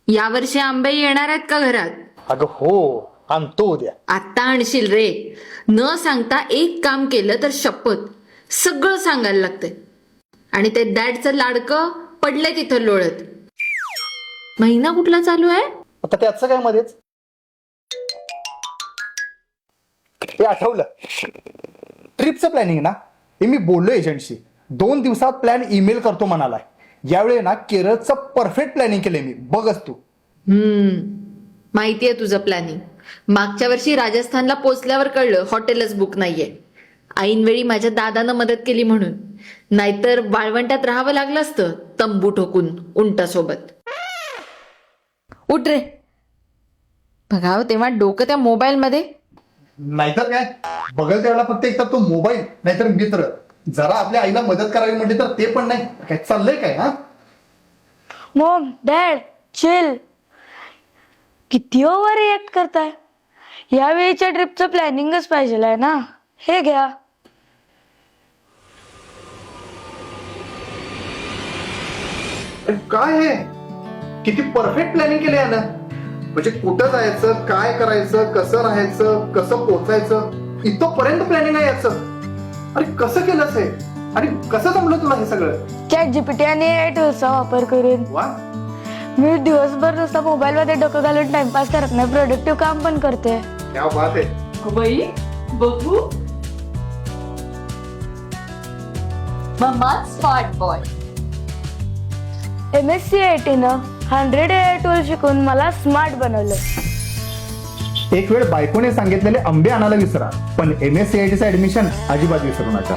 यावर्षी आंबे येणार आहेत का घरात? अगं हो, आणतो उद्या. आता आणशील रे. न सांगता एक काम केलं तर शपथ सगळं सांगायला लागतंय. आणि ते डॅडचं लाडकं पडलंय तिथं लोळत. महिना कुठला चालू आहे? आता त्याचं काय मध्येच? ते आठवलं, ट्रिपचं प्लॅनिंग ना, हे मी बोललो एजंटशी. 2 दिवसात प्लॅन ईमेल करतो म्हणालाय. यावेळी ना केरळचं परफेक्ट प्लॅनिंग केलंय मी, बघच तू. माहितीये तुझं प्लॅनिंग. मागच्या वर्षी राजस्थानला पोचल्यावर कळलं हॉटेलच बुक नाहीये. ऐनवेळी माझ्या दादानं मदत केली म्हणून. नाहीतर वाळवंटात राहावं लागलं असतं तंबू ठोकून उंटासोबत. उठ रे. बघाव तेव्हा डोकं त्या मोबाईल मध्ये. नाहीतर काय, बघल त्यावेळेला फक्त एकतर तो मोबाईल नाहीतर मित्र. जरा आपल्या आईला मदत करावी म्हटली तर ते पण नाही. काय चाललंय काय? हा, मॉम डॅड चिल. किती ओव्हर रिएक्ट करताय? यावेळीच्या ट्रिपचं प्लॅनिंगच पाहिजे आहे ना. हे घ्या. काय हे किती परफेक्ट प्लॅनिंग केलं यानं. म्हणजे कुठं जायचं, काय करायचं, कसं राहायचं, कसं पोचायचं, इथपर्यंत प्लॅनिंग आहे याचं. अरे कसं केलंस हे आणि कसं जमलं तुला हे सगळं? चॅट जीपीटी आणि AI टूल्सचा वापर करून. वा, मी दिवसभर नुसता मोबाईल मध्ये डोकं घालून टाइमपास करत नाही, प्रोडक्टिव्ह काम पण करते. क्या बात आहे. बाई बघू. Mamma smart boy. MSCIT न 100 AI टूल शिकून मला स्मार्ट बनवलं. एक वेळ बायकोने सांगितलेले आंबे आणायला विसरा, पण MSCIT चं ऍडमिशन अजिबात विसरू नका.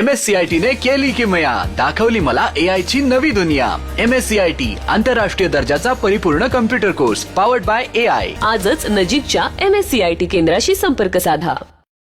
MSCIT ने केली किमया, दाखवली मला AI ची नवी दुनिया. MSCIT आंतरराष्ट्रीय दर्जाचा परिपूर्ण computer course, powered by AI. आजच नजीकच्या MSCIT केंद्राशी संपर्क साधा.